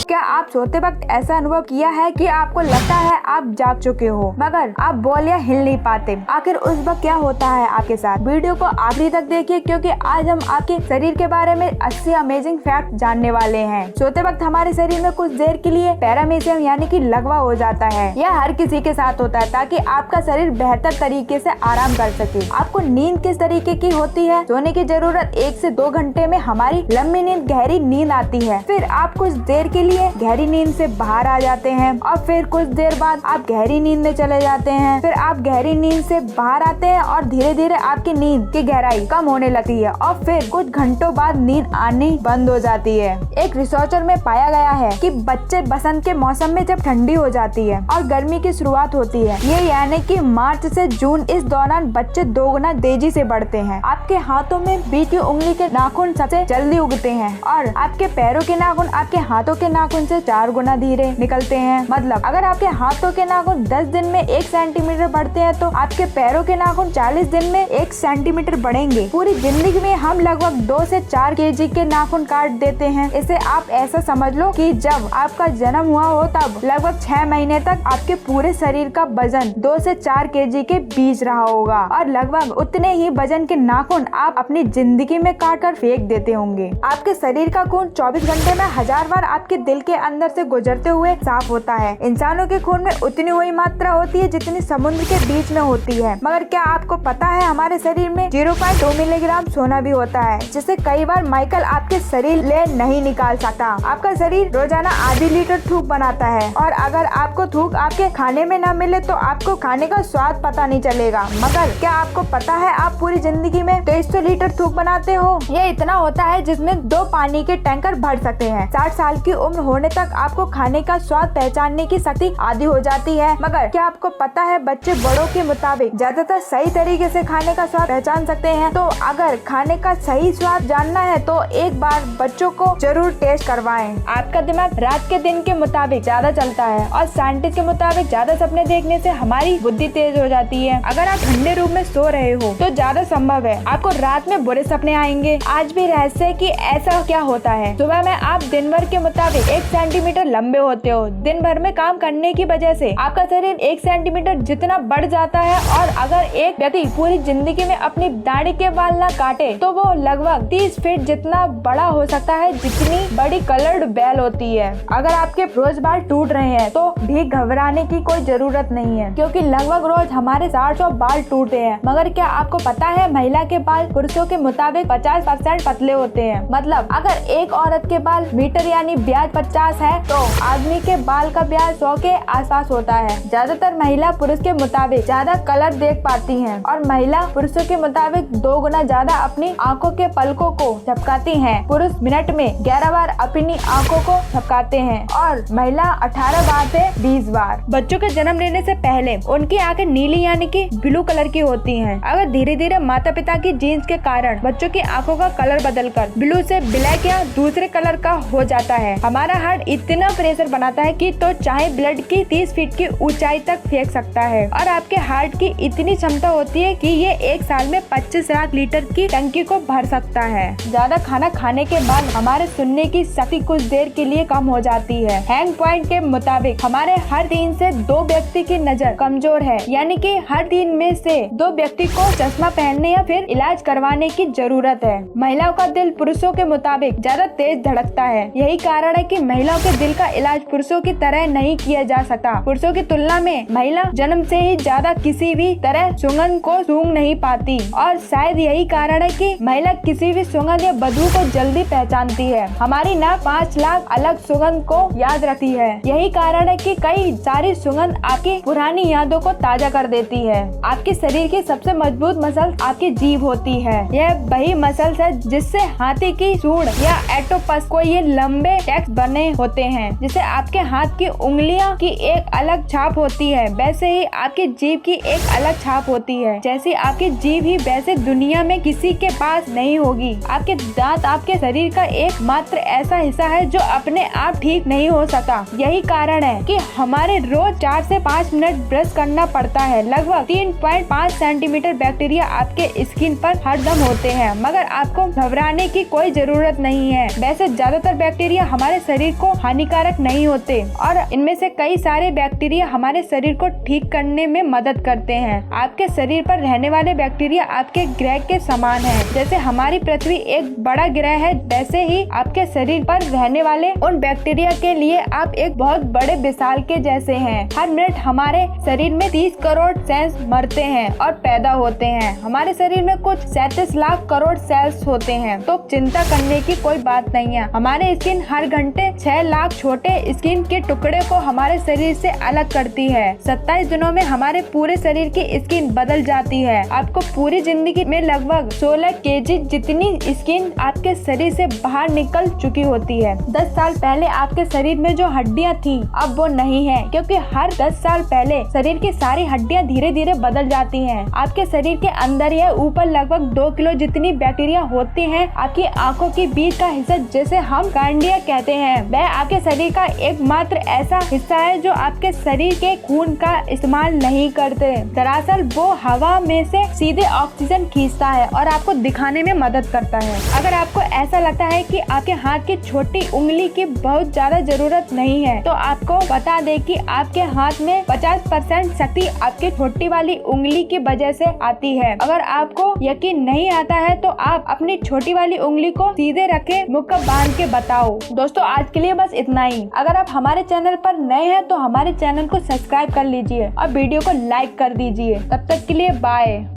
क्या आप सोते वक्त ऐसा अनुभव किया है कि आपको लगता है आप जाग चुके हो मगर आप बोल या हिल नहीं पाते? आखिर उस वक्त क्या होता है आपके साथ? वीडियो को आखिरी तक देखिए क्योंकि आज हम आपके शरीर के बारे में 80 अमेजिंग फैक्ट जानने वाले हैं। सोते वक्त हमारे शरीर में कुछ देर के लिए पैरामेशियम यानी कि लकवा हो जाता है। यह हर किसी के साथ होता है ताकि आपका शरीर बेहतर तरीके से आराम कर सके। आपको नींद किस तरीके की होती है? सोने की जरूरत 1 से 2 घंटे में हमारी लंबी नींद गहरी नींद आती है। फिर आप कुछ देर के लिए गहरी नींद से बाहर आ जाते हैं और फिर कुछ देर बाद आप गहरी नींद में चले जाते हैं। फिर आप गहरी नींद से बाहर आते हैं और धीरे धीरे आपकी नींद की गहराई कम होने लगती है और फिर कुछ घंटों बाद नींद आनी बंद हो जाती है। एक रिसर्चर में पाया गया है कि बच्चे बसंत के मौसम में जब ठंडी हो जाती है और गर्मी की शुरुआत होती है, ये यानी कि मार्च से जून, इस दौरान बच्चे 2 गुना तेजी से बढ़ते हैं। आपके हाथों में बीच की उंगली के नाखून सबसे जल्दी उगते हैं और आपके पैरों के नाखून आपके हाथों के नाखून से 4 गुना धीरे निकलते हैं। मतलब अगर आपके हाथों के नाखून 10 दिन में 1 सेंटीमीटर बढ़ते हैं तो आपके पैरों के नाखून 40 दिन में 1 सेंटीमीटर बढ़ेंगे। पूरी जिंदगी में हम लगभग 2 से 4 केजी के नाखून काट देते हैं। इसे आप ऐसा समझ लो कि जब आपका जन्म हुआ हो तब लगभग 6 महीने तक आपके पूरे शरीर का वजन 2 से 4 केजी के बीच रहा होगा और लगभग उतने ही वजन के नाखून आप अपनी जिंदगी में काट कर फेंक देते होंगे। आपके शरीर का खून 24 घंटे में 1000 बार आपके दिल के अंदर से गुजरते हुए साफ होता है। इंसानों के खून में उतनी हुई मात्रा होती है जितनी समुद्र के बीच में होती है। मगर क्या आपको पता है हमारे शरीर में 0.2 मिलीग्राम सोना भी होता है, जिसे कई बार माइकल आपके शरीर ले नहीं निकाल सकता। आपका शरीर रोजाना आधी लीटर थूक बनाता है और अगर आपको थूक आपके खाने में न मिले तो आपको खाने का स्वाद पता नहीं चलेगा। मगर क्या आपको पता है आप पूरी जिंदगी में 2300 लीटर थूक बनाते हो? ये इतना होता है जिसमें 2 पानी के टैंकर भर सकते हैं। 60 साल की उम्र होने तक आपको खाने का स्वाद पहचानने की शक्ति आधी हो जाती है। मगर क्या आपको पता है बच्चे बड़ों के मुताबिक ज्यादातर सही तरीके से खाने का स्वाद पहचान सकते हैं? तो अगर खाने का सही स्वाद जानना है तो एक बार बच्चों को जरूर टेस्ट करवाएं। आपका दिमाग रात के दिन के मुताबिक ज्यादा चलता है और साइंटिस्ट के मुताबिक ज्यादा सपने देखने से हमारी बुद्धि तेज हो जाती है। अगर आप ठंडे रूम में सो रहे हो तो ज्यादा संभव है आपको रात में बुरे सपने आएंगे। आज भी रहस्य है कि ऐसा क्या होता है। सुबह में आप दिन भर के मुताबिक 1 सेंटीमीटर लंबे होते हो। दिन भर में काम करने की वजह से आपका शरीर 1 सेंटीमीटर जितना बढ़ जाता है और अगर एक व्यक्ति पूरी जिंदगी में अपनी दाढ़ी के बाल न काटे तो वो लगभग 30 फीट जितना बड़ा हो सकता है जितनी बड़ी कलर्ड बैल होती है। अगर आपके रोज बाल टूट रहे हैं तो भी घबराने की कोई जरूरत नहीं है क्योंकि लगभग रोज हमारे 400 बाल टूटते हैं। मगर क्या आपको पता है महिला के बाल पुरुषों के मुताबिक 50% पतले होते हैं। मतलब अगर एक औरत के बाल मीटर यानी ब्याज 50 है तो आदमी के बाल का ब्याज 100 के आसपास होता है। ज्यादातर महिला पुरुष के मुताबिक ज्यादा कलर देख पाती हैं और महिला पुरुषों के मुताबिक 2 गुना ज्यादा अपनी आंखों के पलकों को झपकाती हैं। पुरुष मिनट में 11 बार अपनी आंखों को झपकाते हैं और महिला 18 बार से 20 बार। बच्चों के जन्म लेने से पहले उनकी आंखें नीली यानी कि ब्लू कलर की होती हैं। अगर धीरे धीरे माता पिता की जीन्स के कारण बच्चों की आंखों का कलर बदलकर ब्लू से ब्लैक या दूसरे कलर का हो जाता है। हमारा हार्ट इतना प्रेशर बनाता है कि तो चाहे ब्लड की 30 फीट की ऊंचाई तक फेंक सकता है और आपके हार्ट की इतनी क्षमता होती है कि ये 1 साल में 25 लाख लीटर की टंकी को भर सकता है। ज्यादा खाना खाने के बाद हमारे सुनने की शक्ति कुछ देर के लिए कम हो जाती है। हैंग पॉइंट के मुताबिक हमारे हर 3 से 2 व्यक्ति की नजर कमजोर है, यानी कि हर 3 में से 2 व्यक्ति को चश्मा पहनने या फिर इलाज करवाने की जरूरत है। महिलाओं का दिल पुरुषों के मुताबिक ज्यादा तेज धड़कता है। यही कारण है कि महिलाओं के दिल का इलाज पुरुषों की तरह नहीं किया जा सकता। पुरुषों की तुलना में महिला जन्म से ही ज्यादा किसी भी तरह सुगंध को सूंघ नहीं पाती और शायद यही कारण है कि महिला किसी भी सुगंध या बदबू को जल्दी पहचानती है। हमारी नाक 5 लाख अलग सुगंध को याद रखती है। यही कारण है कि कई सारी सुगंध आपकी पुरानी यादों को ताजा कर देती है। आपके शरीर की सबसे मजबूत मसल आपकी जीभ होती है। यह वही मसल है जिससे हाथी की सूंड या एटोपस को ये लंबे टैक्स बने होते होते हैं। जैसे आपके हाथ की उंगलियां की एक अलग छाप होती है, वैसे ही आपकी जीभ की एक अलग छाप होती है। जैसी आपकी जीभ ही वैसे दुनिया में किसी के पास नहीं होगी। आपके दांत आपके शरीर का एकमात्र ऐसा हिस्सा है जो अपने आप ठीक नहीं हो सका। यही कारण है कि हमारे रोज 4 से 5 मिनट ब्रश करना पड़ता है। लगभग 3.5 सेंटीमीटर बैक्टीरिया आपके स्किन पर हरदम होते हैं, मगर आपको घबराने की कोई जरूरत नहीं है। वैसे ज्यादातर बैक्टीरिया हमारे शरीर को हानिकारक नहीं होते और इनमें से कई सारे बैक्टीरिया हमारे शरीर को ठीक करने में मदद करते हैं। आपके शरीर पर रहने वाले बैक्टीरिया आपके ग्रह के समान हैं। जैसे हमारी पृथ्वी एक बड़ा ग्रह है, वैसे ही आपके शरीर पर रहने वाले उन बैक्टीरिया के लिए आप एक बहुत बड़े विशाल के जैसे हैं। हर मिनट हमारे शरीर में 30 करोड़ सेल्स मरते हैं और पैदा होते हैं। हमारे शरीर में कुछ 37 लाख करोड़ सेल्स होते हैं, तो चिंता करने की कोई बात नहीं है। हमारे स्किन हर घंटे 6 लाख छोटे स्किन के टुकड़े को हमारे शरीर से अलग करती है। 27 दिनों में हमारे पूरे शरीर की स्किन बदल जाती है। आपको पूरी जिंदगी में लगभग 16 केजी जितनी स्किन आपके शरीर से बाहर निकल चुकी होती है। 10 साल पहले आपके शरीर में जो हड्डियां थी अब वो नहीं है, क्योंकि हर 10 साल पहले शरीर की सारी हड्डियां धीरे धीरे बदल जाती हैं। आपके शरीर के अंदर या ऊपर लगभग 2 किलो जितनी बैक्टीरिया होती हैं। आपकी आंखों के बीच का हिस्सा, जैसे हम कार्निया कहते हैं, वह आपके शरीर का एकमात्र ऐसा हिस्सा है जो आपके शरीर के खून का इस्तेमाल नहीं करते। दरअसल वो हवा में से सीधे ऑक्सीजन खींचता है और आपको दिखाने में मदद करता है। अगर आपको ऐसा लगता है कि आपके हाथ की छोटी उंगली की बहुत ज्यादा जरूरत नहीं है, तो आपको बता दे कि आपके हाथ में 50% शक्ति आपकी छोटी वाली उंगली की वजह से आती है। अगर आपको यकीन नहीं आता है तो आप अपनी छोटी वाली उंगली को सीधे रखे, मुक्का बांध के बताओ। दोस्तों, आज के लिए बस इतना ही। अगर आप हमारे चैनल पर नए हैं तो हमारे चैनल को सब्सक्राइब कर लीजिए और वीडियो को लाइक कर दीजिए। तब तक के लिए बाय।